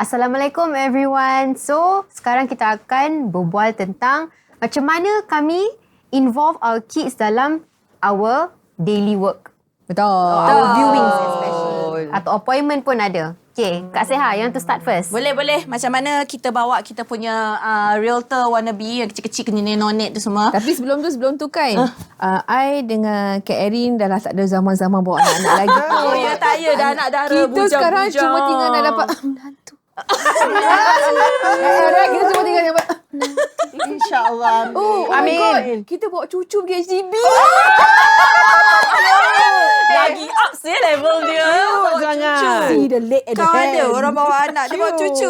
Assalamualaikum everyone. So, sekarang kita akan berbual tentang macam mana kami involve our kids dalam our daily work. Betul. Our viewings especially. Atau appointment pun ada. Okay, Kak Seha, you want to start first? Boleh. Macam mana kita bawa kita punya realtor wannabe yang kecil-kecil kena nonet tu semua. Tapi sebelum tu kan, I dengan Kak Erin dah lah tak ada zaman-zaman bawa anak-anak lagi. Oh ya, tak ya. Dah anak dara Kita bujang-bujang. sekarang cuma tinggal nak dapat menantu. Kita cuma tinggal dapat InsyaAllah. Oh my God. Kita bawa cucu pergi HDB. Lagi up saya level dia. Jangan. See the leg at the Kau hand. ada orang bawa anak dia bawa cucu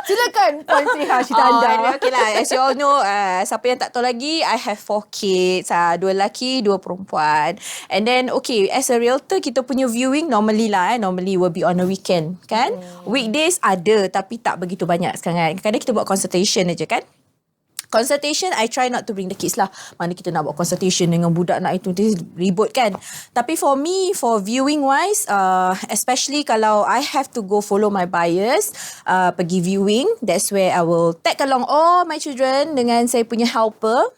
Silakan Puan Seha cerita anda. Okay lah, as you all know, siapa yang tak tahu lagi, I have 4 kids, 2 lelaki, 2 perempuan. And then okay, as a realtor, kita punya viewing normally will be on a weekend kan. Weekdays ada tapi tak begitu banyak sekarang. Kadang-kadang kita buat consultation aja kan. Consultation, I try not to bring the kids lah. Mana kita nak buat consultation dengan budak nak itu ribut kan. Tapi for me, for viewing wise, especially kalau I have to go follow my buyers, pergi viewing, that's where I will tag along all my children dengan saya punya helper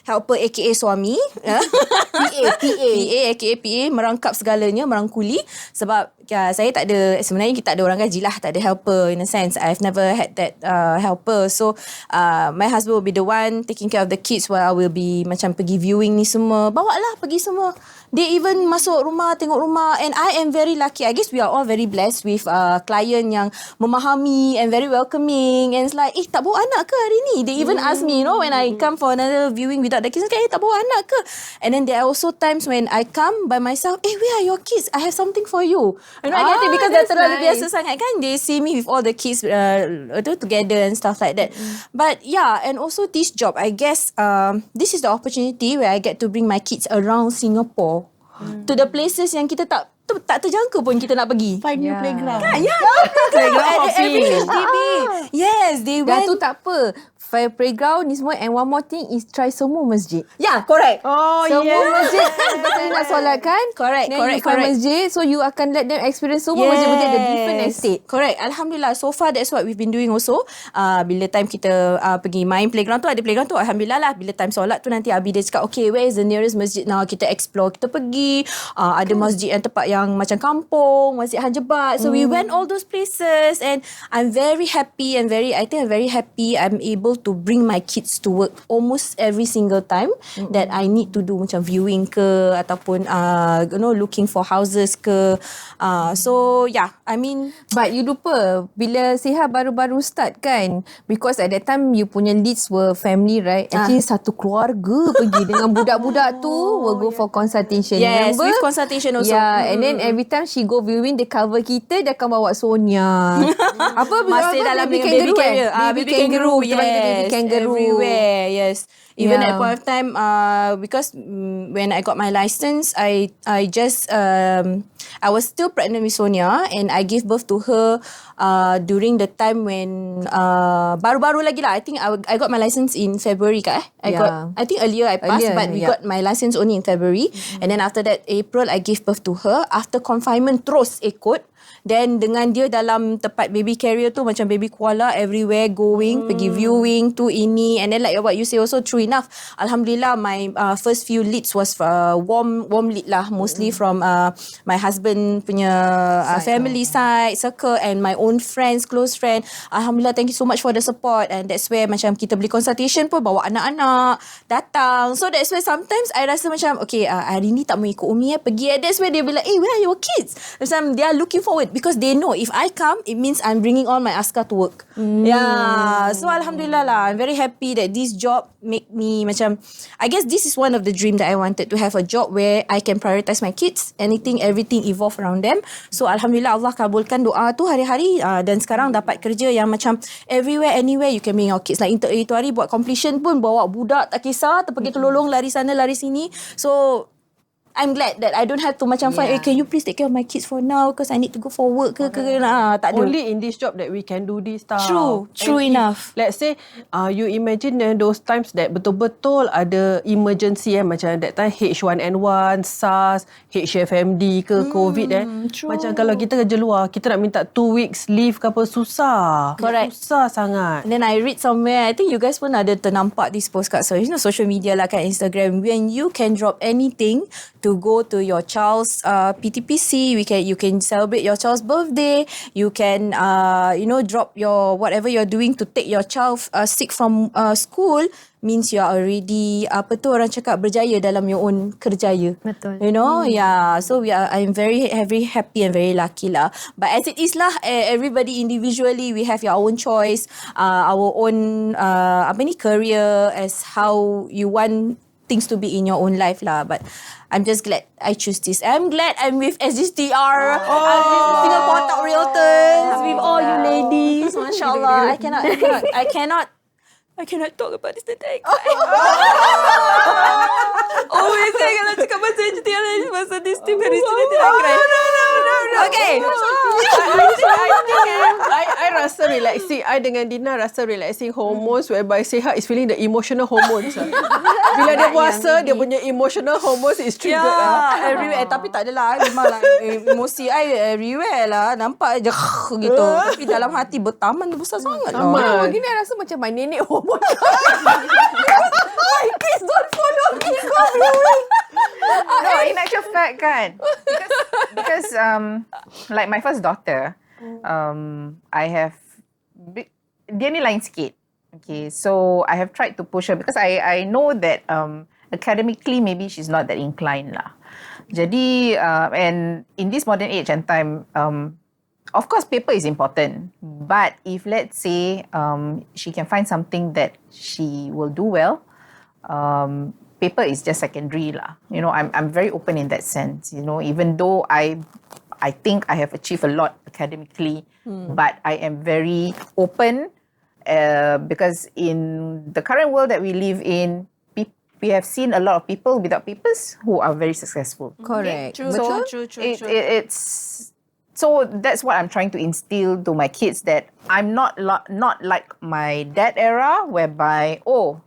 aka suami. PA aka PA, merangkap segalanya, merangkuli. Sebab saya tak ada, sebenarnya kita tak ada orang gaji lah, tak ada helper in a sense. I've never had that helper. So my husband will be the one taking care of the kids while I will be macam pergi viewing ni semua. Bawa lah pergi semua. Dia even masuk rumah, tengok rumah. And I am very lucky. I guess we are all very blessed with client yang memahami and very welcoming. And it's like, tak bawa anak ke hari ni? They even ask me, when I come for another viewing without the kids, tak bawa anak ke? And then there are also times when I come by myself, where are your kids? I have something for you. I get it because they're terlalu biasa sangat kan. They see me with all the kids together and stuff like that. But yeah, and also this job, I guess this is the opportunity where I get to bring my kids around Singapore to the places yang kita tak terjangka pun kita nak pergi. Find new playground. Playground every HDB. Yes, they Dan went. tu tak apa. Playground ni semua. And one more thing is try semua masjid. Yeah, correct. Oh, Semua masjid kita nak solat kan. Correct, Then correct, you find correct. masjid. So you akan let them experience semua masjid-masjid the different estate. Correct. Alhamdulillah. So far that's what we've been doing also. Bila time kita pergi main playground tu, ada playground tu, Alhamdulillah lah. Bila time solat tu nanti Abi dia cakap, okay, where is the nearest masjid now? Kita explore, kita pergi. Ada masjid yang tempat yang macam kampung, masjid Hanjebat. So we went all those places and I'm very happy and I'm very happy I'm able to bring my kids to work almost every single time that I need to do macam viewing ke ataupun looking for houses ke. So yeah, I mean, But you lupa bila Seha baru-baru start kan, because at that time you punya leads were family, right? Actually satu keluarga pergi dengan budak-budak tu will go for consultation. yes, Remember? with consultation also. Yeah, and then every time she go viewing, they cover kita, dia akan bawa Sonia. Masih dalam baby carrier. Baby kangaroo, Kita panggil baby kangaroo. Everywhere, yes. Even Yeah. at point of time, because when I got my license, I just I was still pregnant with Sonia and I gave birth to her during the time when baru-baru lagi lah. I think I got my license in February I think earlier I passed, but we got my license only in February. And then after that April I gave birth to her. After confinement terus ikut. Then dengan dia dalam tempat baby carrier tu macam baby koala everywhere going, pergi viewing tu ini. And then like what you say also true enough. Alhamdulillah my first few leads was warm lead lah, mostly from my husband punya family side, circle and my own friends, close friend. Alhamdulillah, thank you so much for the support. And that's where macam kita beli consultation pun bawa anak-anak datang. So that's where sometimes I rasa macam okay, hari ni tak mau ikut Umi pergi. That's where they be like, where are your kids? Macam they are looking forward because they know if I come, it means I'm bringing all my askar to work. Yeah. So Alhamdulillah lah, I'm very happy that this job make me macam, I guess this is one of the dream that I wanted, to have a job where I can prioritize my kids, everything evolve around them. So Alhamdulillah Allah kabulkan doa tu hari-hari, dan sekarang dapat kerja yang macam everywhere, anywhere you can bring your kids. Like itu hari buat completion pun bawa budak tak kisah, terpergi terlolong lari sana lari sini. So I'm glad that I don't have to macam find, can you please take care of my kids for now because I need to go for work ke tak ada. Only in this job that we can do this stuff. True And enough. Let's say you imagine those times that betul-betul ada emergency macam that time H1N1, SARS, HFMD ke COVID true. Macam kalau kita kerja luar, kita nak minta 2 weeks leave ke apa, susah. Correct. Susah sangat. And then I read somewhere, I think you guys pun ada ternampak this postcard. So, social media lah kan, Instagram. When you can drop anything to go to your child's PTPC, you can celebrate your child's birthday. You can, drop your whatever you're doing to take your child sick from school. Means you are already orang cakap berjaya dalam your own kerjaya. Betul. You know, so I'm very happy and very lucky lah. But as it is lah, everybody individually we have your own choice, our own career as how you want things to be in your own life lah. But I'm just glad I choose this. I'm glad I'm with SGTR. I'm with Singapore Top Realtors, with all you ladies. MashaAllah. I cannot talk about this today. Always say kalau cakap pasal SGTR, pasal this team very silly, I cry. Okay. I rasa relaxing. I dengan Dina rasa relaxing hormones whereby Seha is feeling the emotional hormones. Bila dia puasa, dia punya emotional hormones is triggered. Everywhere. Tapi tak adalah. Memanglah emosi I everywhere lah. Nampak je gitu. Tapi dalam hati bertaman tu besar sangat lah. Kalau begini I rasa macam my nenek hormone. My kids don't follow me. No, in actual fact kan. Because like my first daughter, I have dia ni lain sikit. Okay, so I have tried to push her because I know that academically maybe she's not that inclined lah. Jadi and in this modern age and time, of course paper is important, but if let's say she can find something that she will do well, paper is just secondary lah. You know, I'm very open in that sense. You know, even though I think I have achieved a lot academically, but I am very open because in the current world that we live in, we have seen a lot of people without papers who are very successful. Correct. True. It's so that's what I'm trying to instill to my kids, that I'm not like my dad era whereby,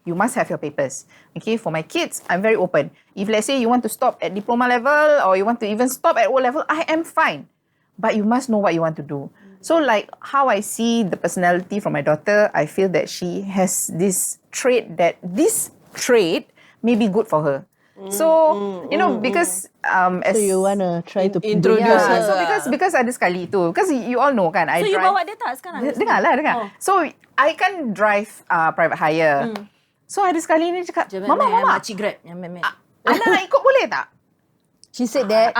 you must have your papers. Okay, for my kids, I'm very open. If let's say you want to stop at diploma level or you want to even stop at O level, I am fine. But you must know what you want to do. So like how I see the personality from my daughter, I feel that she has this trait may be good for her. So, you know, because So you want to try to introduce her. so because ada sekali tu, because you all know kan, I So you drive. bawa dia tak sekarang? Dengar. So I can drive private hire. So ada sekali ni cakap, Mama, Makcik Grab. anak nak ikut boleh tak? She said that.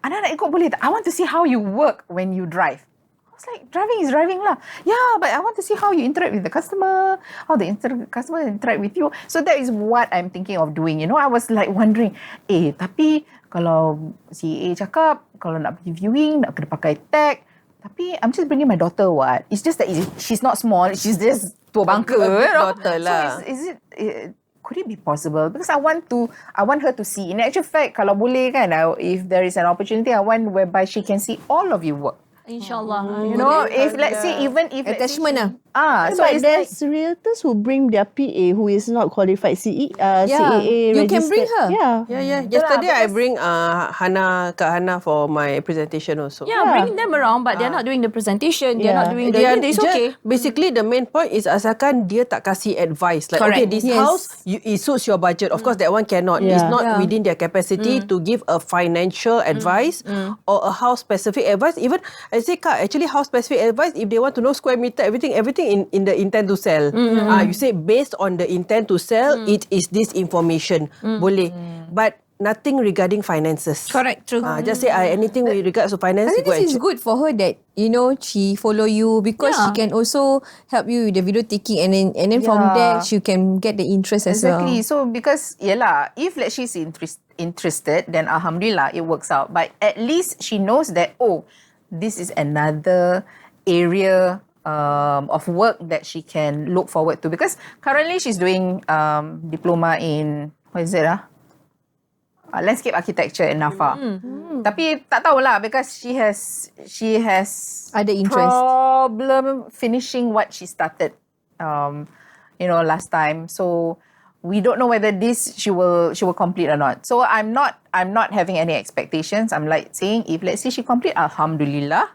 Anak nak ikut boleh tak? I want to see how you work when you drive. I was like, driving is driving lah. Yeah, but I want to see how you interact with the customer, how the customer interact with you. So that is what I'm thinking of doing. You know, I was like wondering, tapi kalau si A cakap, kalau nak pergi viewing, nak kena pakai tag. Tapi I'm just bringing my daughter what? It's just that she's not small, she's just tua bangka. daughter lah. So is it could it be possible? Because I want her to see. In actual fact, kalau boleh kan, if there is an opportunity, I want whereby she can see all of you work. InsyaAllah. You know, if let's say even if Attachment lah. so But it's there's realtors who bring their PA who is not qualified CAA You can bring registered. her. Yeah. Yesterday I bring Kak Hana for my presentation also. Yeah, bring them around, but they're not doing the presentation. They're not doing it's okay. Basically, the main point is asalkan dia tak kasih advice. Like, Correct. okay, this house, it suits your budget. Of course, that one cannot. Yeah. It's not within their capacity to give a financial advice or a house-specific advice. Even, I say, Kak, actually, house-specific advice, if they want to know square meter, everything in the intent to sell. You say, based on the intent to sell, it is this information. Boleh. But nothing regarding finances. Correct, true. Just say anything with regards to finance. I think go and this is check. good for her that, you know, she follow you because she can also help you with the video taking and then from there she can get the interest as well. exactly. So because if like she's interested, then alhamdulillah it works out. But at least she knows that this is another area of work that she can look forward to, because currently she's doing diploma in what is it landscape architecture in NAFA. Tapi tak tahulah because she has Ada interest. problem finishing what she started last time. So we don't know whether this she will complete or not. So I'm not having any expectations. I'm like saying, if let's say she complete, alhamdulillah,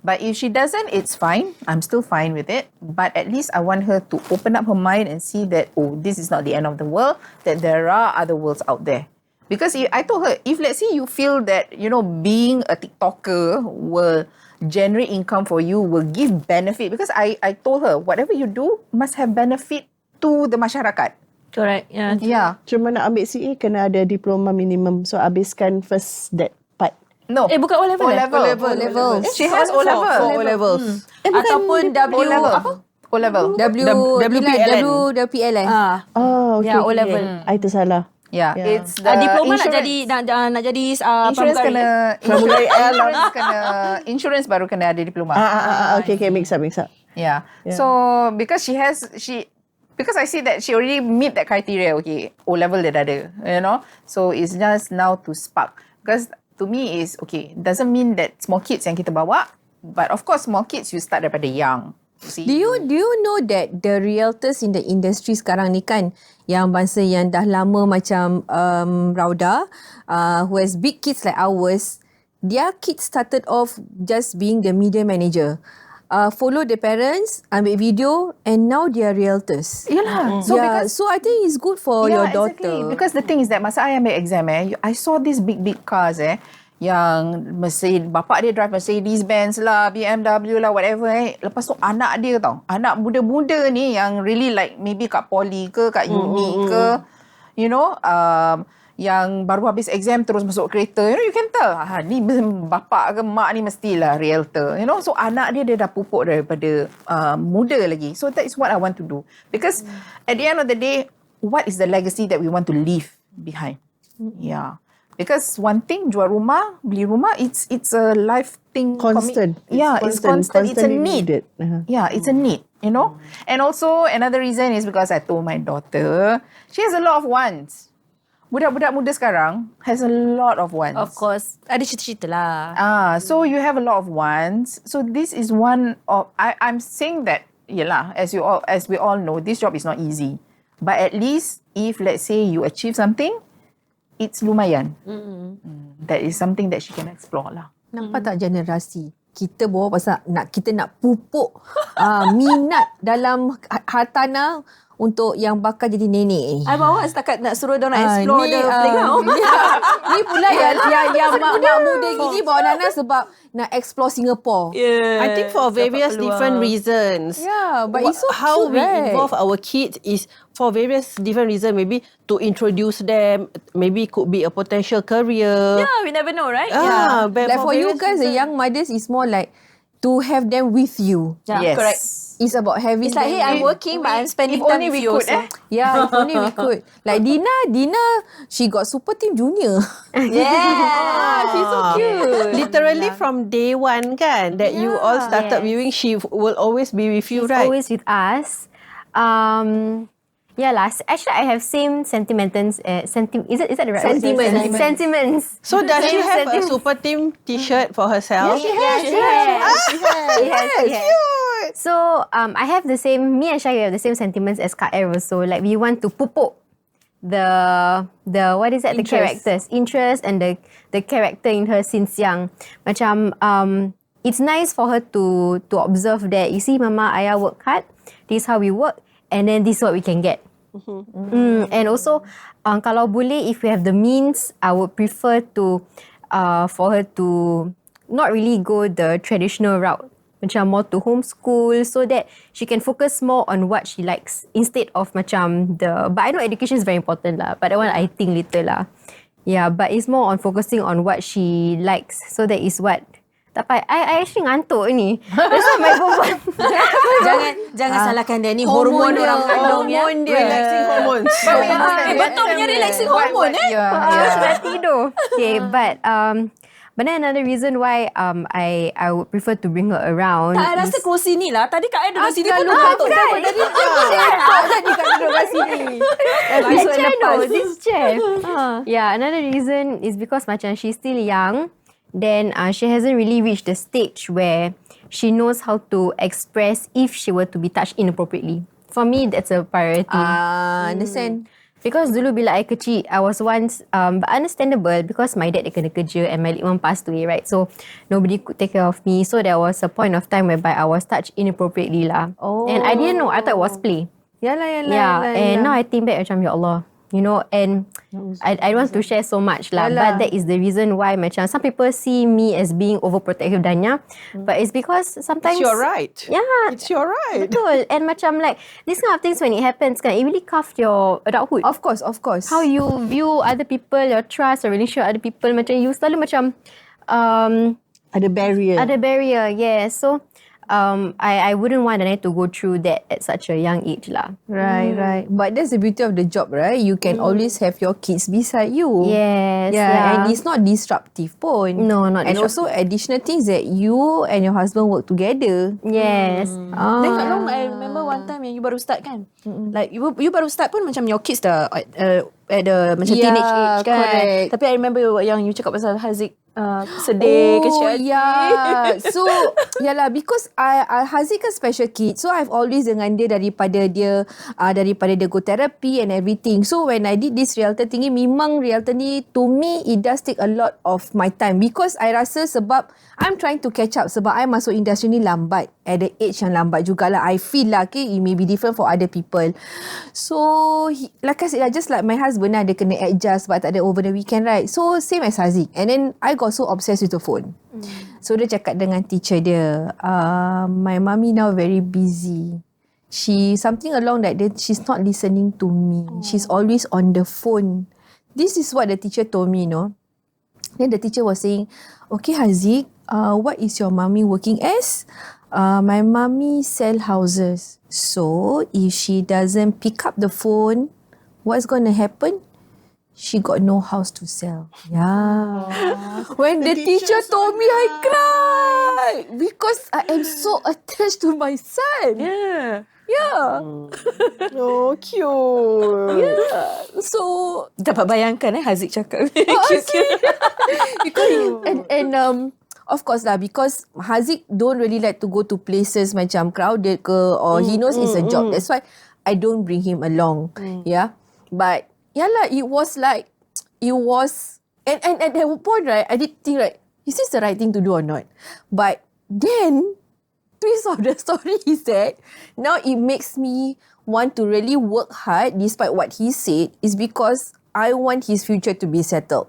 But if she doesn't, it's fine. I'm still fine with it. But at least I want her to open up her mind and see that, this is not the end of the world, that there are other worlds out there. Because I told her, if let's say you feel that, being a TikToker will generate income for you, will give benefit. Because I told her, whatever you do must have benefit to the masyarakat. Correct. Yeah. Yeah. Cuma nak ambil CA kena ada diploma minimum. So habiskan first that part. No. Bukan O-level. O-level. She has O-level. For O-levels. Ataupun W apa? O-level. WPL Oh, okay. Yeah, O-level. I tersalah. Yeah. Yeah. It's the Diploma insurance. nak jadi Insurance pramugari. insurance baru kena ada diploma. Okay, mix up. Yeah. So because because I see that she already meet that criteria, okay, O-level dia dah ada, So it's just now to spark. Because to me is, okay, doesn't mean that small kids yang kita bawa, but of course small kids you start daripada young. See? Do you know that the realtors in the industry sekarang ni kan, yang bangsa yang dah lama macam Rauda, who has big kids like ours, their kids started off just being the media manager. Follow the parents, ambil video, and now they are realtors. Yalah. So I think it's good for your daughter. Exactly. Because the thing is that masa I ambil exam I saw these big cars yang bapak dia drive Mercedes Benz lah, BMW lah, whatever Lepas tu anak dia anak muda-muda ni yang really like maybe kat poly ke, kat uni ke, yang baru habis exam terus masuk kereta, you can tell ni bapak ke mak ni mestilah realtor, so anak dia dah pupuk daripada muda lagi. So that is what I want to do, because at the end of the day, what is the legacy that we want to leave behind? Yeah, because one thing, jual rumah, beli rumah, it's a life thing. Constant. It's constant. It's a need. Needed. Yeah, it's a need, And also another reason is because I told my daughter, she has a lot of wants. Budak-budak muda sekarang has a lot of wants. Of course. Ada cita-cita lah. So you have a lot of wants. So this is one of, I'm saying that, as we all know, this job is not easy. But at least if let's say you achieve something, it's lumayan. That is something that she can explore lah. Nampak tak generasi? Kita bawa pasal kita nak pupuk minat dalam hartanah untuk yang bakal jadi nenek. I bawa setakat nak suruh diorang explore the playground. Ni pula yang mak muda gini bawa Nana sebab nak explore Singapore. Yeah. I think for various different reasons. Yeah, but it's so how cute, we right? involve our kids is for various different reasons. Maybe to introduce them, maybe could be a potential career. Yeah, we never know, right? But Like for you various guys, the reasons. young mothers, is more like to have them with you. Yeah, Yes. correct. It's about having It's like, hey, I'm working, but I'm spending if time only with we you could, also. Yeah, if only we could. Like Dina, she got super team junior. Yeah. She's so cute. Literally from day one kan, that you all started viewing, she will always be with you, She's right? always with us. Actually, I have same sentiments. Is that the right word? Sentiments. So does she Same have a sentiments. super team T-shirt for herself? She has. So I have the same. Me and Shai have the same sentiments as Kak Er also. Like we want to pupuk the what is that? The characters, interest, and the character in her since young. Macam it's nice for her to observe that. You see, Mama, Ayah work hard. This is how we work, and then this is what we can get. And also, kalau boleh, if we have the means, I would prefer to for her to not really go the traditional route. Macam more to homeschool so that she can focus more on what she likes instead of macam but I know education is very important lah, but that one I think later lah. Yeah, but it's more on focusing on what she likes. So that is what. Tapi I actually ngantuk ni. That's why my perempuan. Jangan salahkan dia ni hormon orang kandung ya. Relaxing hormones. Betul punya relaxing hormone Sudah tidur. Okay, but But then another reason why I would prefer to bring her around. Tak, I rasa kerusi ni lah. Tadi Kak Ai duduk sini pun kan? duduk. Tadi Kak duduk kat sini. This chair no, this chair. Yeah, another reason is because macam she's still young. Then she hasn't really reached the stage where she knows how to express if she were to be touched inappropriately. For me, that's a priority. Understand. Because dulu bila I kecil, I was once, but understandable because my dad dia kena kerja and my late mum passed away, right? So, nobody could take care of me. So, there was a point of time whereby I was touched inappropriately lah. And I didn't know. I thought it was play. Yalah. And now I think back macam, ya Allah. You know, and I don't want to share so much lah. But that is the reason why macam some people see me as being overprotective Danya. But it's because sometimes... It's your right. Yeah. It's your right. Betul. And macam like, these kind of things when it happens kan, it really carve your adulthood. Of course. How you view other people, your trust, your relationship with other people. Macam you selalu macam... Ada barrier. Ada barrier, yes. So, I wouldn't want Dania to go through that at such a young age lah. Right. But that's the beauty of the job, right? You can always have your kids beside you. Yes. Yeah. And it's not disruptive pun. No, not And also additional things that you and your husband work together. Yes. Then Kak Long, I remember one time yang you baru start kan. Like you baru start pun macam your kids dah at the macam teenage age kan. Correct. Tapi I remember yang you cakap pasal Haziq sedih kecil hati. Yeah. So yalah, because I Haziq kan special kid, so I've always dengan dia daripada dia go therapy and everything. So when I did this realtor thingy, memang realtor ni to me it does take a lot of my time because I rasa sebab I'm trying to catch up sebab I masuk industri ni lambat, at the age yang lambat jugalah. I feel lah, okay, it may be different for other people. So like I said, just like my husband lah, dia kena adjust sebab tak ada over the weekend, right? So same as Haziq. And then I got so obsessed with the phone. So dia cakap dengan teacher dia, my mommy now very busy. She something along that she's not listening to me. She's always on the phone. This is what the teacher told me, no? Then the teacher was saying, okay Haziq, what is your mommy working as? My mommy sell houses. So if she doesn't pick up the phone, what's going to happen? She got no house to sell. Yeah. When the teacher told me, I cried because I am so attached to my son. Yeah. Oh, cute. Yeah. So Dapat bayangkan Haziq cakap. because and of course lah, because Haziq don't really like to go to places macam crowded ke, or he knows it's a job. That's why I don't bring him along. Yeah. But yalah, it was and at that point, right, I did think, right, is this the right thing to do or not? But then twist of the story is that now it makes me want to really work hard despite what he said, is because I want his future to be settled.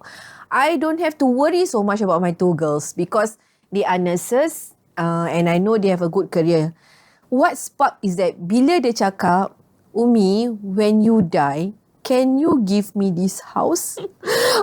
I don't have to worry so much about my two girls because they are nurses and I know they have a good career. What sparked is that bila dia cakap, Umi, when you die, can you give me this house?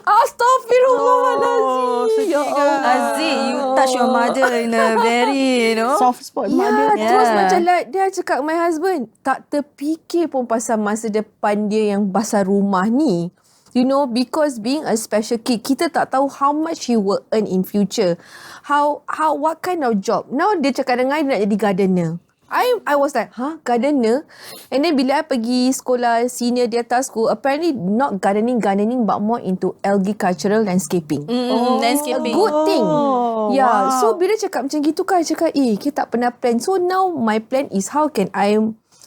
Astaghfirullahaladzim. Ya Allah. Haziq, you touch your mother in a very, Soft spot mother. Terus macam like dia cakap my husband tak terfikir pun pasal masa depan dia yang pasal rumah ni. You know, because being a special kid, kita tak tahu how much he will earn in future. What kind of job. Now dia cakap dengan I, dia nak jadi gardener. I was like, gardener? And then bila I pergi sekolah senior di atasku, apparently not gardening, but more into agricultural landscaping. Landscaping. A good thing. Yeah. So bila cakap macam gitu kan, I cakap, kita tak pernah plan. So now my plan is how can I...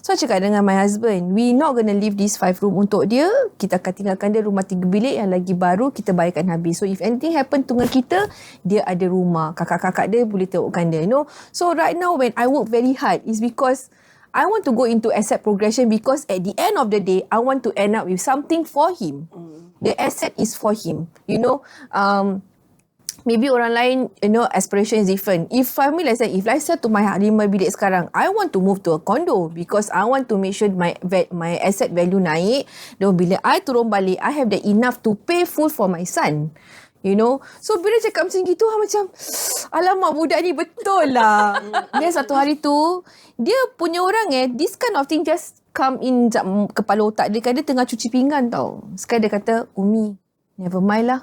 So I cakap dengan my husband, we not gonna leave this 5 room untuk dia. Kita akan tinggalkan dia rumah 3 bilik yang lagi baru, kita bayarkan habis. So if anything happen dengan kita, dia ada rumah. Kakak-kakak dia boleh tengokkan dia, you know. So right now when I work very hard is because I want to go into asset progression, because at the end of the day, I want to end up with something for him. The asset is for him, you know. Maybe orang lain, you know, aspiration is different. If family, let's say, if I sell to my 5 bilik sekarang, I want to move to a condo because I want to make sure my asset value naik. Dan bila I turun balik, I have the enough to pay full for my son. You know. So bila cakap macam gitu, macam, alamak, budak ni betul lah. Then satu hari tu, dia punya orang this kind of thing just come in kepala otak dia. Kan dia tengah cuci pinggan tau. Sekarang dia kata, Umi, never mind lah.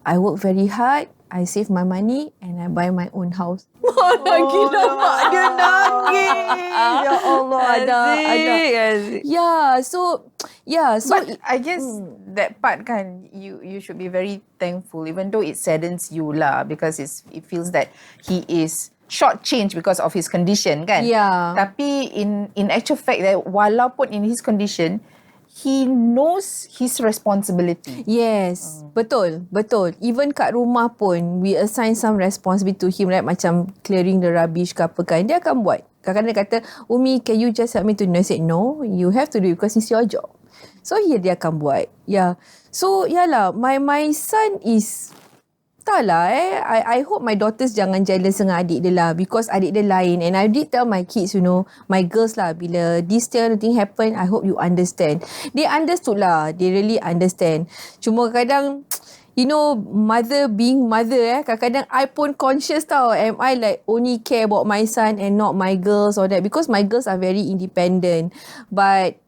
I work very hard. I save my money and I buy my own house. Mana gila mak dia nangis. Ya Allah, Ada. Aziz. So But I guess that part kan, you should be very thankful, even though it saddens you lah, because it feels that he is shortchanged because of his condition kan. Yeah. Tapi in actual fact that walaupun in his condition, he knows his responsibility. Yes, betul. Even kat rumah pun, we assign some responsibility to him, right? Macam clearing the rubbish ke apa kan. Dia akan buat. Kadang-kadang dia kata, Umi, can you just help me to do? I said, no, you have to do it because it's your job. So, dia akan buat. Yeah. So, yalah, my son is... Tak lah I hope my daughters jangan jealous dengan adik dia lah, because adik dia lain. And I did tell my kids, my girls lah, bila this thing happen, I hope you understand. They understood lah. They really understand. Cuma kadang, mother being mother kadang-kadang I pun conscious tau. Am I like only care about my son and not my girls or that? Because my girls are very independent. But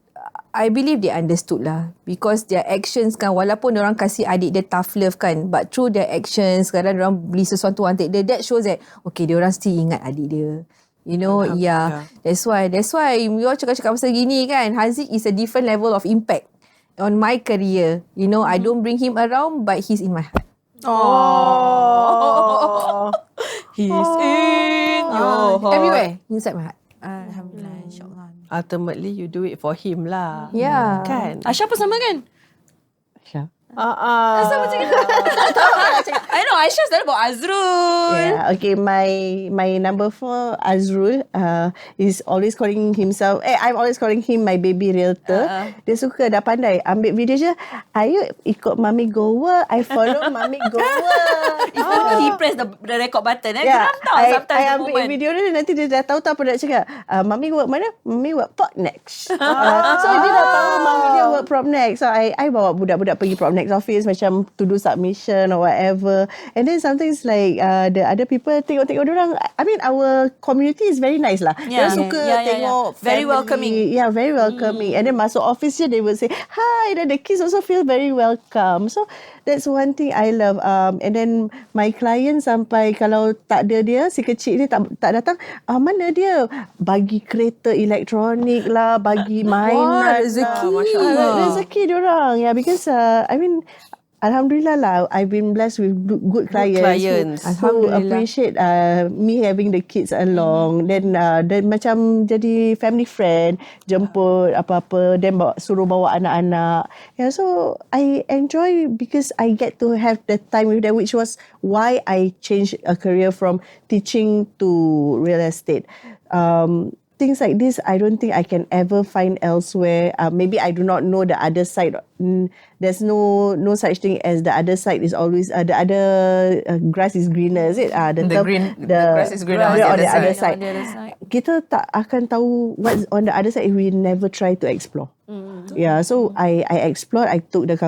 I believe they understood lah, because their actions kan, walaupun orang kasih adik dia tough love kan, but through their actions, kadang orang beli sesuatu untuk dia, that shows that okay, dia orang still ingat adik dia. Yeah. That's why we all cakap pasal gini kan, Haziq is a different level of impact on my career. I don't bring him around, but he's in my heart. Oh. He's in your heart. Everywhere inside my heart. Alhamdulillah, insyaAllah. Ultimately, you do it for him lah. Yeah. Kan? Asha pun sama kan? Sama I know, Aisha selalu bawa Azrul. Yeah, okay. My number 4, Azrul, is always calling himself. I'm always calling him my baby realtor. Dia suka, dah pandai ambil video je. Ayo ikut mami go work. I follow mami go work. He press the record button. Yeah, Geram tau sometimes I the ambil moment. video dia, nanti dia dah tahu apa nak cakap. Mami work mana? Mami work Prop Next. So dia dah tahu mami dia work Prop Next. So I bawa budak-budak pergi Prop Next office macam to do submission or whatever. And then sometimes like the other people tengok-tengok diorang. I mean our community is very nice lah. Yeah. Dia suka Yeah. tengok Very family. welcoming. Yeah, very welcoming. And then masuk office je, they will say hi. And then the kids also feel very welcome. So that's one thing I love. And then my client sampai kalau tak ada dia, si kecil ni tak datang, mana dia? Bagi kereta elektronik lah, bagi mainan. rezeki. Rezeki diorang. Yeah, because I mean, Alhamdulillah lah, I've been blessed with good clients. Who appreciate me having the kids along. Then macam jadi family friend, jemput apa-apa, then suruh bawa anak-anak. Yeah, so I enjoy because I get to have the time with them, which was why I changed a career from teaching to real estate. Things like this, I don't think I can ever find elsewhere. Maybe I do not know the other side. There's no such thing as the other side is always the other grass is greener. Is it? The grass is greener on the other side. Kita tak akan tahu what's on the other side if we never try to explore. Yeah, so I explored. I took the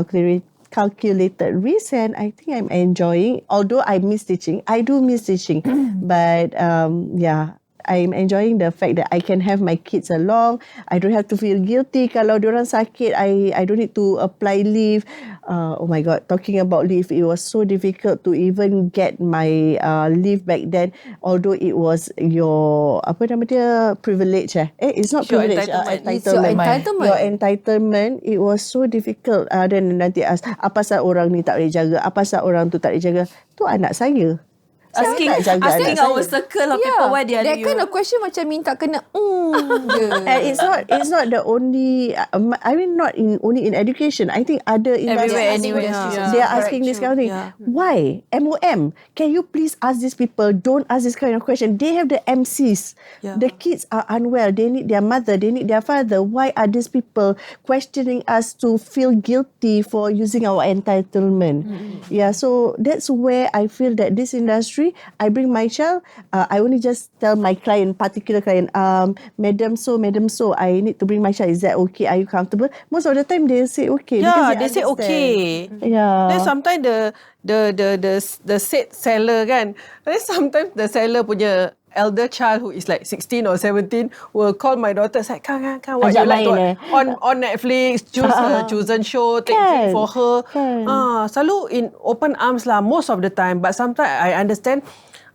calculated risk, and I think I'm enjoying. Although I miss teaching, I do miss teaching, but yeah. I'm enjoying the fact that I can have my kids along. I don't have to feel guilty kalau diorang sakit. I don't need to apply leave. Oh my God, talking about leave, it was so difficult to even get my leave back then. Although it was your privilege. It's not Your privilege. entitlement. It's your entitlement. Your entitlement. It was so difficult. Then nanti ask, apa pasal orang ni tak boleh jaga? Apa pasal orang tu tak boleh jaga? Tu anak saya. Asking our circle of people why they are that kind of question macam minta kena je. And it's not the only. I mean, not only in education. I think other Everywhere, industries, anywhere. they are asking this kind of thing. Yeah. Why MOM? Can you please ask these people? Don't ask this kind of question. They have the MCs. Yeah. The kids are unwell. They need their mother. They need their father. Why are these people questioning us to feel guilty for using our entitlement? Yeah. So that's where I feel that this industry. I bring my child. I only just tell my particular client, Madam so, I need to bring my child. Is that okay? Are you comfortable? Most of the time they say okay. Yeah, because they say okay. Yeah. Then sometimes the said seller kan. Then sometimes the seller punya elder child who is like 16 or 17 will call my daughter, say, Kang, what Ajak you like to main, on Netflix, choose a chosen show, take Kan, it for her. kan. Selalu in open arms lah most of the time. But sometimes I understand,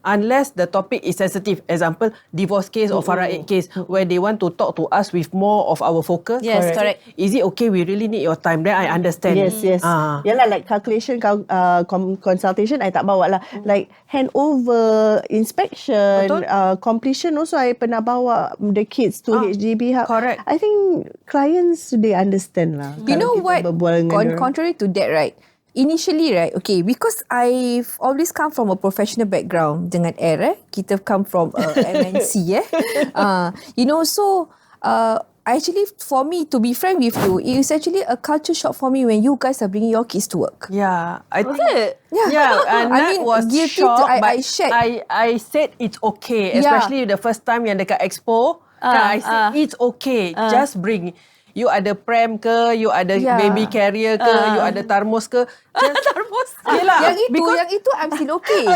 unless the topic is sensitive, example, divorce case or faraid case, where they want to talk to us with more of our focus. Yes, correct. Is it okay? We really need your time. Then I understand. Yes. Yalah, like calculation, consultation, I tak bawa lah. Like handover, inspection, completion also, I pernah bawa the kids to HDB hub. Correct. I think clients, they understand lah. You know what? Berbual dengan diorang. Contrary to that, right? Initially, right, okay, because I've always come from a professional background dengan kita come from MNC, so actually for me, to be frank with you, it is actually a culture shock for me when you guys are bringing your kids to work. Yeah, I think. Yeah. And I mean, was guilty shocked, I but shared. I said it's okay, especially the first time yang dekat expo. I said it's okay, just bring. You ada pram ke, you ada baby carrier ke, you ada thermos ke. Thermos. Yelah, yang itu I'm still okay. I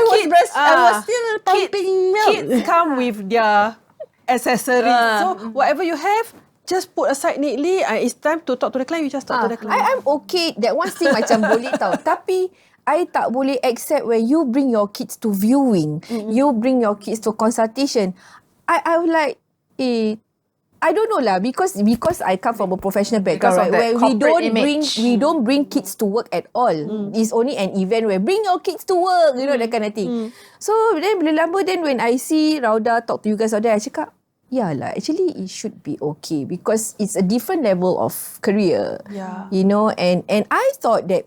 was still pumping milk. Kids come with their accessories. So whatever you have, just put aside neatly. It's time to talk to the client, you just talk to the client. I'm okay. That one still macam boleh tau. Tapi I tak boleh accept when you bring your kids to viewing, you bring your kids to consultation. I would like, I don't know lah, because I come from a professional background, right, where we don't bring kids to work at all. It's only an event where bring your kids to work, that kind of thing. So then bila lama, then when I see Rauda talk to you guys out there, I cakap, yeah lah, actually it should be okay because it's a different level of career. Yeah. And I thought that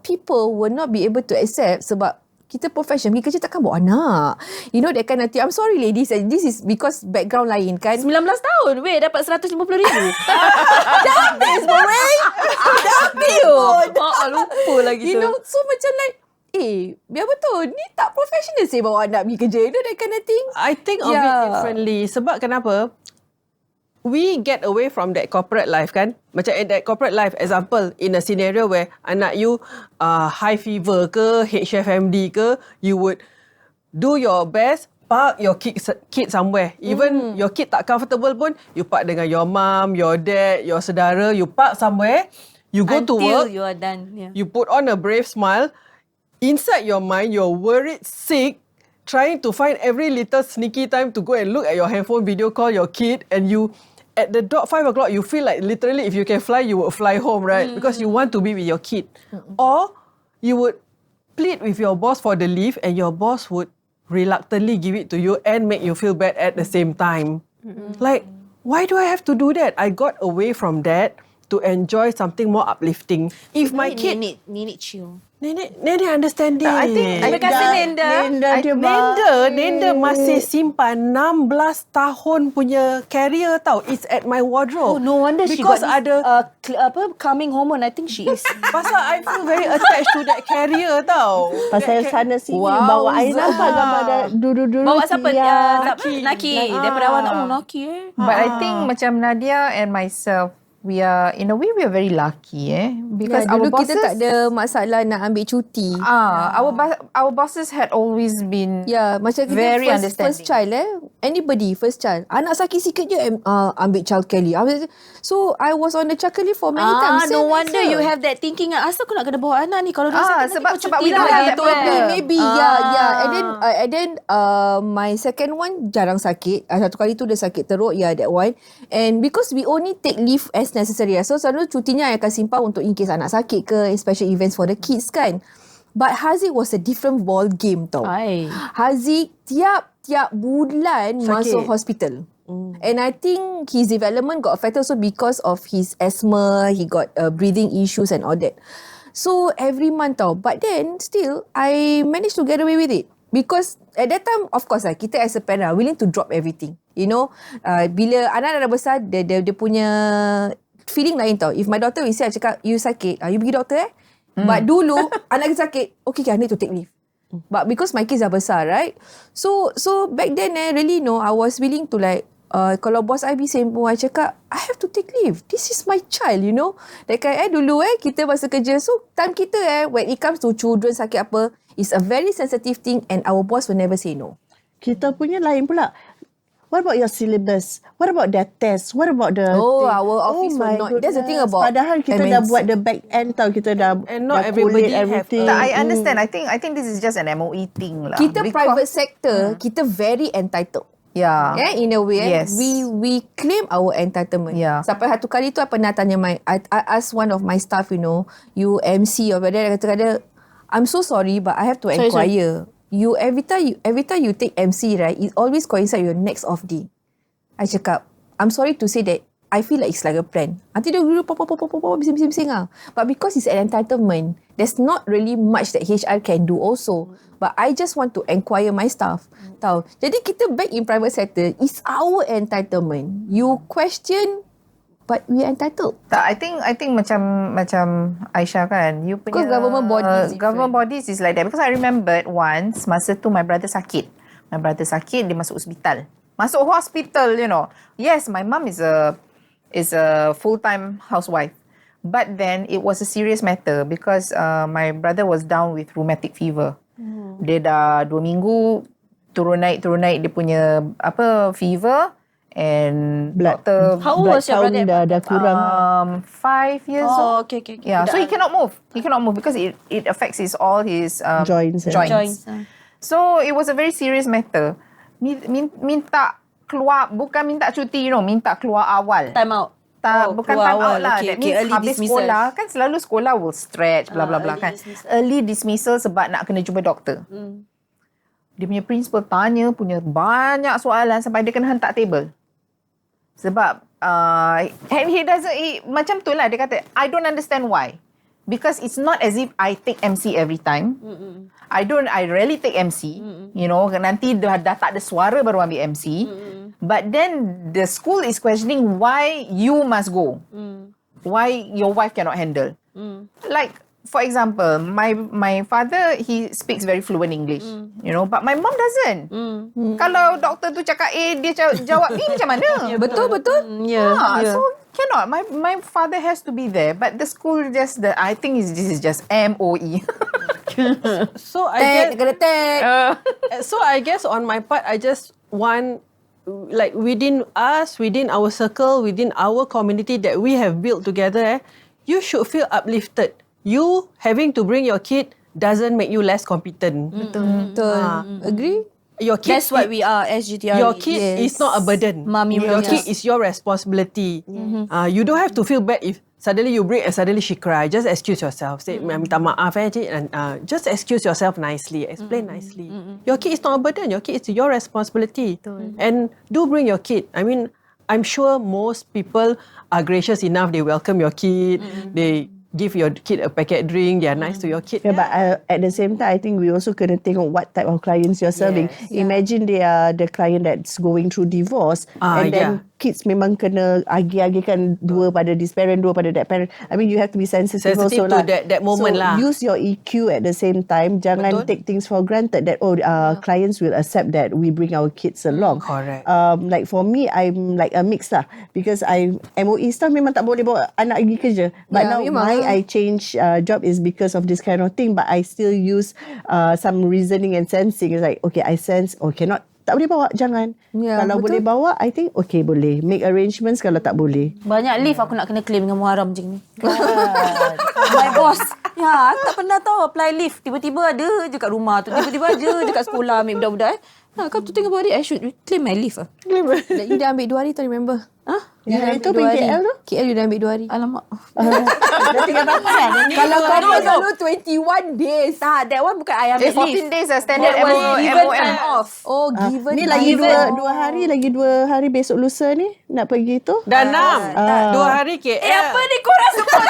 people will not be able to accept sebab kita professional, pergi kerja takkan bawa anak. That kind of thing. I'm sorry ladies, this is because background lain kan. 19 tahun, weh, dapat 150,000. Dah habis, weh. Dah habis. Lupa lagi tu. So macam like, biar betul, ni tak professional saya bawa anak pergi kerja. That kind of thing. I think of it differently. Sebab kenapa? We get away from that corporate life kan. Macam in that corporate life, example, in a scenario where anak you high fever ke, HFMD ke, you would do your best, park your kid somewhere. Even your kid tak comfortable pun, you park dengan your mom, your dad, your saudara, you park somewhere, you go to work, until you are done. Yeah. you put on a brave smile. Inside your mind, you're worried, sick, trying to find every little sneaky time to go and look at your handphone, video call your kid, and you, at the dot 5 o'clock, you feel like literally if you can fly, you would fly home, right? Because you want to be with your kid. Or you would plead with your boss for the leave and your boss would reluctantly give it to you and make you feel bad at the same time. Like, why do I have to do that? I got away from that to enjoy something more uplifting. If my kid... Nenek chill. Nenek understanding. I think Terima kasih, Nenda. Nenda masih simpan 16 tahun punya carrier tau. It's at my wardrobe. Oh, no wonder she because got ada calming hormone. I think she is. pasal I feel very attached to that carrier tau. Pasal sana sini Wow, bawa air nampak gambar dulu-dulu. Bawa siapa? Tia. Naki. Daripada awal tak Naki But I think macam Nadia and myself, we are, in a way, we are very lucky because our dulu bosses, kita tak ada masalah nak ambil cuti. our bosses had always been Macam kita very first understanding. child anybody first child. Anak sakit sikit je ambil childcare leave. So I was on the childcare leave for many times. No wonder you have that thinking. Asal aku nak kena bawa anak ni kalau dia sakit sebab we cuti don't lah have that gitu. problem. Maybe and then my second one jarang sakit. Satu kali tu dia sakit teruk, that one. And because we only take leave as necessary, so selalu cutinya I akan simpan untuk in case anak sakit ke, special events for the kids kan. But Haziq was a different ball game tau. Haziq tiap bulan masuk hospital. And I think his development got affected also because of his asthma. He got breathing issues and all that. So every month tau. But then still I managed to get away with it. Because at that time, of course kita as a parent are willing to drop everything. Bila anak dah besar, dia punya feeling lain tau. If my daughter will say, I cakap, you sakit, you pergi doktor But dulu, anak kita sakit, okay, I need to take leave. But because my kids are besar, right? So back then, really, I was willing to like, kalau bos I bising pun, I cakap, I have to take leave. This is my child, you know. Dekat dulu kita masa kerja. So, time kita when it comes to children sakit apa, it's a very sensitive thing and our boss will never say no. Kita punya lain pula. What about your syllabus? What about their test? What about the Our office will my not. That's the thing about Padahal kita dah buat the back end tau. Kita dah And not dah everybody collate everything. I understand. I think this is just an MOE thing lah. kita private sector, kita very entitled. Yeah. In a way, Yes. we claim our entitlement. Yeah. Sampai satu kali tu I pernah tanya I asked one of my staff, you know, you MC or whatever, dia kata, I'm so sorry but I have to inquire. You every time you take MC, right, it always coincide with your next off day. I cakap, I'm sorry to say that I feel like it's like a plan. Nanti dia dulu bising-bising lah. But because it's an entitlement, there's not really much that HR can do also. But I just want to inquire my staff. Tahu. Jadi kita back in private sector, it's our entitlement. You question, but we are entitled. Tak, I think macam Aisyah kan, you punya Because government bodies different. government bodies is like that. Because I remembered once masa tu my brother sakit. Dia masuk hospital. Masuk hospital, you know. Yes, my mum is a full-time housewife. But then it was a serious matter because my brother was down with rheumatic fever. Dia dah 2 minggu turun naik dia punya fever. And Blood. doctor How old was your brother? Dah kurang. 5 years old. Okay. Yeah, so he cannot move. He cannot move because it affects all his Joints. Joints. So it was a very serious matter. Minta keluar, bukan minta cuti, minta keluar awal. Time out. Bukan keluar time out awal. lah. Okay, That means early habis dismissal. sekolah, kan selalu sekolah will stretch, bla bla bla early kan. dismissal. Early dismissal sebab nak kena jumpa doktor. Dia punya principal tanya punya banyak soalan sampai dia kena hentak table. Sebab and macam tu lah dia kata, I don't understand why. Because it's not as if I take MC every time. I rarely take MC. You know, nanti dah tak ada suara baru ambil MC. But then the school is questioning why you must go. Why your wife cannot handle. Like, for example, my father, he speaks very fluent English, you know, but my mom doesn't. Kalau doktor tu cakap A, dia jawab B, macam mana? Betul. So cannot. My father has to be there, but the school I think this is just MOE. So I guess on my part, I just want, like, within us, within our circle, within our community that we have built together, you should feel uplifted. You having to bring your kid doesn't make you less competent. Betul. Agree? Your kid, That's what we are, SGTR. your kid is not a burden. Mommy Your roles. kid is your responsibility. You don't have to feel bad if suddenly you break and suddenly she cry. Just excuse yourself. Say, minta maaf cik. And just excuse yourself nicely. Explain nicely. Your kid is not a burden. Your kid is your responsibility. And do bring your kid. I mean, I'm sure most people are gracious enough. They welcome your kid. They give your kid a packet drink. They are nice to your kid. Yeah, but at the same time, I think we also kena tengok what type of clients you're serving. Imagine they are the client that's going through divorce, and then kids memang kena agi-agikan dua pada this parent, dua pada that parent. I mean, you have to be sensitive also to lah. that moment so lah. Use your EQ at the same time. Jangan take things for granted that clients will accept that we bring our kids along. Correct. Like for me, I'm like a mix lah, because I MOE staff memang tak boleh bawa anak pergi kerja. But now I change job is because of this kind of thing, but I still use some reasoning and sensing. It's like, okay, I sense, cannot, tak boleh bawa, jangan. Kalau boleh bawa, I think okay, boleh. Make arrangements kalau tak boleh. Banyak leave aku nak kena claim dengan Muharram macam ni. My boss. Ya, aku tak pernah tahu apply leave. Tiba-tiba ada je kat rumah tu. Tiba-tiba ada je kat sekolah ambil budak-budak. Come to think about it, I should claim my leave. You dah ambil 2 hari tak remember? Yang itu pergi KL tu? KL you dah ambil 2 hari. Alamak. Dah tinggal berapa kan? Kalau kau selalu 21 days. Tak, that one bukan I ambil 14 leave. days standard That was given MOM. time off. Oh, given. Ni lagi dua hari, lagi 2 hari besok lusa ni nak pergi tu. Dah 6. 2 hari KL. Apa ni korang semua?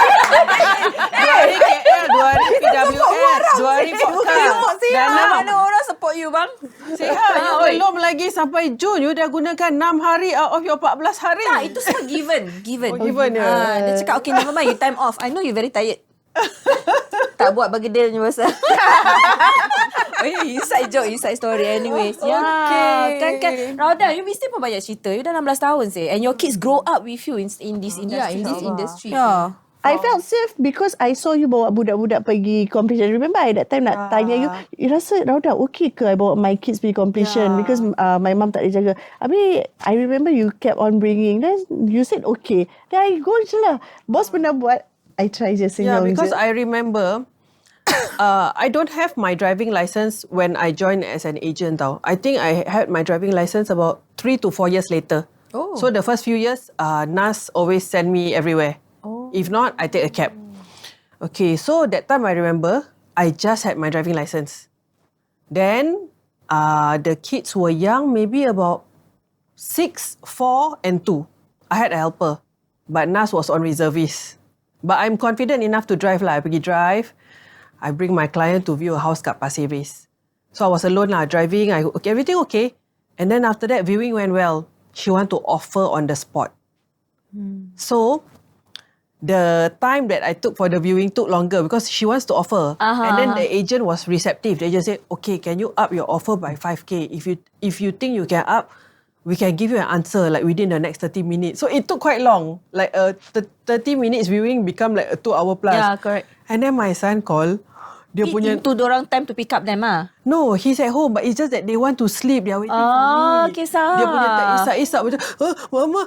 2 hari KL. 2 hari PWS. 2 hari podcast. Dah 6. Mana orang support you bang? Sihat. You belum lagi sampai Jun. You dah gunakan 6 hari out of your 14 hari. Tak, itu semua given. Oh, given ya. Dia cakap, okay, never mind, you time off. I know you very tired. Tak buat bagi dia punya pasal. Oh yeah, inside joke, inside story. Anyways, yeah. Kan. Rauda, you mesti pun banyak cerita. You dah 16 tahun sih, and your kids grow up with you in this industry. Yeah, in this industry. Yeah. I felt safe because I saw you bawa budak-budak pergi competition. Remember I that time nak tanya you rasa Rauda okay ke I bawa my kids pergi competition because my mum tak boleh jaga. Habis I remember you kept on bringing. Then you said okay. Then I go je lah. Bos pernah buat. I try je Yeah, senyum because je. I remember I don't have my driving license when I joined as an agent tau. I think I had my driving license about 3 to 4 years later. Oh. So the first few years, Nas always send me everywhere. If not, I take a cab. Okay, so that time I remember, I just had my driving license. Then, the kids were young, maybe about 6, 4 and 2. I had a helper. But Nas was on reservist. But I'm confident enough to drive lah. I pergi drive. I bring my client to view a house kat Pasir Ris. So I was alone lah, driving. Everything okay. And then after that, viewing went well. She want to offer on the spot. So, the time that I took for the viewing took longer because she wants to offer. And then the agent was receptive. They just said, okay, can you up your offer by 5K? If you think you can up, we can give you an answer like within the next 30 minutes. So it took quite long. Like 30 minutes viewing become like a 2 hour plus. Yeah, correct. And then my son called. Dia punya... Itu dorang time to pick up them No, he's at home, but it's just that they want to sleep. They are waiting for me. Kisah. Dia punya tak isak-isak macam, Mama,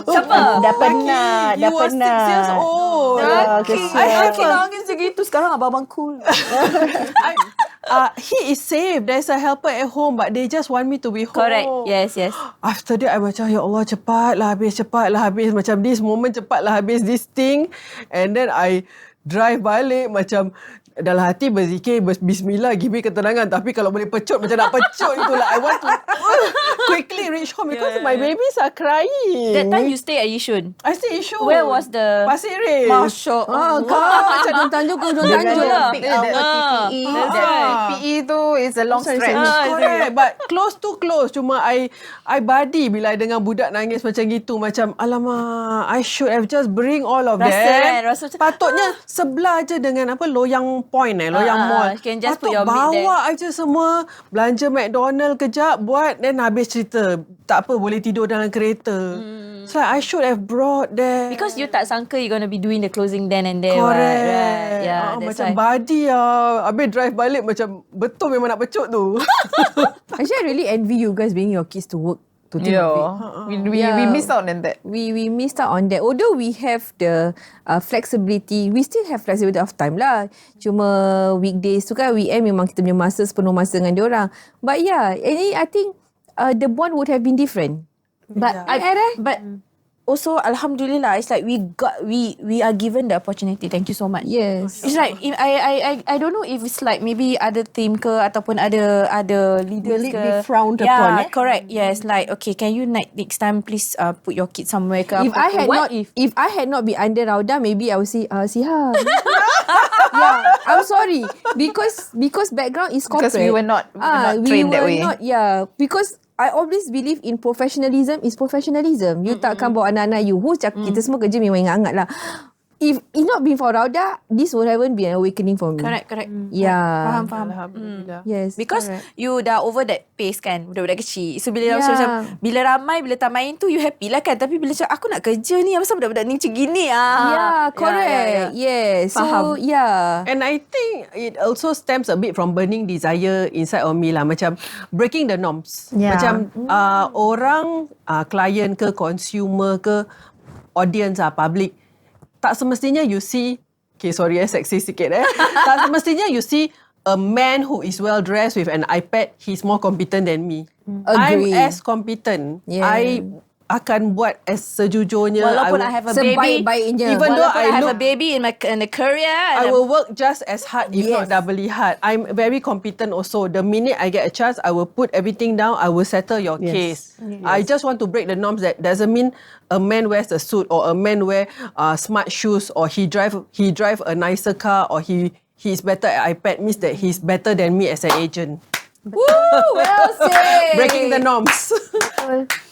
Siapa? Dah penat. He was 6 years old. I nangis segitu. Sekarang abang-abang cool. He is safe. There's a helper at home, but they just want me to be home. Correct. Yes. After that, I macam, ya Allah, cepatlah habis. Macam this moment, cepatlah habis this thing. And then I drive balik macam, dalam hati berzikir, bismillah, give me ketenangan. Tapi kalau boleh pecut, macam nak pecut itulah. I want to quickly reach home because my babies are crying. That time you stay at Yishun. I stay Yishun. Where was the... Pasir Ris. Masya Kau macam Tanjung ke Ujung Tanjung lah. Peak hour TPE. PE tu is a long stretch. Correct. But close to close. Cuma I body bila I dengar budak nangis macam gitu. Macam, alamak, I should have just bring all of them. Rasa macam, Patutnya sebelah je dengan Loyang Point Loyang Mall. Can just Patut put your meat there. bawa aja semua. Belanja McDonald kejap, buat, then habis cerita. Tak apa, boleh tidur dalam kereta. So I should have brought them. Because you tak sangka you're going to be doing the closing then and there. Correct. Right? Yeah, that's macam why. body habis drive balik macam betul memang nak pecut tu. Actually, I really envy you guys bringing your kids to work. To think of it. We missed out on that. We missed out on that. Although we have the flexibility, we still have flexibility of time lah. Cuma weekdays tu kan, weekend memang kita punya masa sepenuh masa dengan diorang. But yeah, I think the bond would have been different. But also alhamdulillah, it's like we are given the opportunity. Thank you so much. Yes. It's like I don't know if it's like maybe ada team ke ataupun ada leaders Will it ke. be frowned yeah, upon? correct. Yes, like okay, can you next time please put your kids somewhere ke? If apa I ke? had What not, if I had not been under Rauda, maybe I would say, Siha. Yeah, I'm sorry because background is corporate. Because we were not trained that way. Yeah, because I always believe in professionalism is professionalism. You takkan bawa anak-anak you. Kita semua kerja memang ingat-ingat lah. If it not been for Rauda, this would haven't been an awakening for me. correct. Yeah. Faham. Alhamdulillah. Yes. Because correct. you dah over that pace kan, budak-budak kecil. So bila Yeah. macam bila ramai, bila tak main tu you happy lah kan. Tapi bila macam aku nak kerja ni, apa budak-budak ni macam gini Yeah, correct. Yes. Faham. So, yeah. And I think it also stems a bit from burning desire inside of me lah. Macam breaking the norms. Yeah. Macam orang, client ke, consumer ke, audience public. Tak semestinya you see, okay sorry sexy sikit tak semestinya you see a man who is well dressed with an iPad, he's more competent than me. Agree. I'm as competent. Yeah. I akan buat as sejujurnya. Walaupun I have a baby, Sebaik-baiknya. Even though walaupun I have a look, baby in the career, I will work just as hard, if not doubly hard. I'm very competent also. The minute I get a chance, I will put everything down. I will settle your case. I just want to break the norms. That doesn't mean a man wears a suit or a man wear smart shoes or he drive a nicer car or he's better at iPad means that he's better than me as an agent. Woo, well said. Breaking the norms.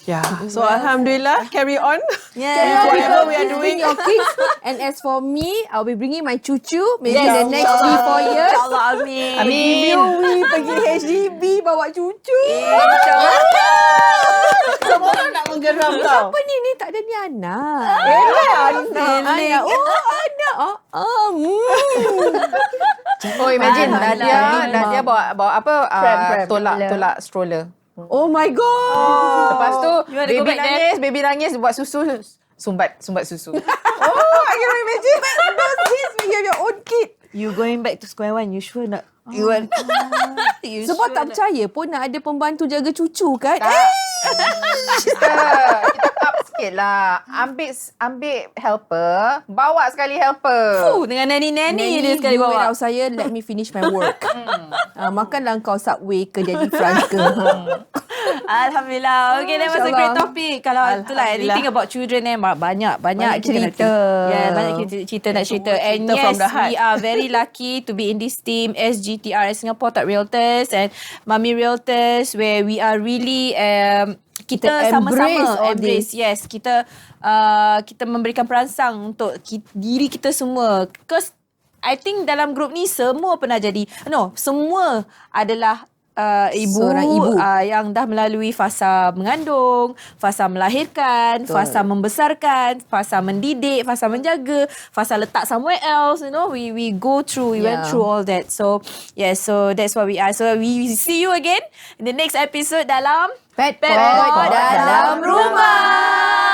Yeah. So Alhamdulillah, carry on. Yeah. Whatever we are doing. Your kids. And as for me, I'll be bringing my cucu maybe in the next 3-4 years. InsyaAllah, amin. Give you we pergi HDB bawa cucu. Semua orang nak menggeram kau. Apa ni tak ada ni anak. Anak. Anak. Oh, imagine Alhamdulillah. Nadia bawa apa? Pram. Tolak stroller. Oh my god. Lepas tu You wanna go back there? baby nangis buat susu, sumbat susu. I can imagine. Those kids when you have your own kid. You going back to square one, you sure nak? You want? You Sebab sure tak percaya pun nak ada pembantu jaga cucu kan. Kita up sikit lah. Ambil helper, bawa sekali helper. Oh, dengan nanny dia sekali you bawa. warehouse saya, let me finish my work. Makanlah kau Subway ke Daddy France ke. Alhamdulillah. Okay, that was a great topic. Kalau itulah anything about children banyak cerita. Banyak cerita nak cerita. And cerita yes, from the heart. we are very lucky to be in this team SGTRS Singapore Top Realtors and Mommy Realtors, where we are really kita sama-sama embrace. Yes, kita memberikan perangsang untuk diri kita semua. Because I think dalam grup ni semua pernah jadi, semua adalah Seorang ibu. Yang dah melalui fasa mengandung, fasa melahirkan, fasa membesarkan, fasa mendidik, fasa menjaga, fasa letak somewhere else. We go through, we went through all that. So so that's what we are. So we see you again in the next episode dalam Pet Dalam Rumah.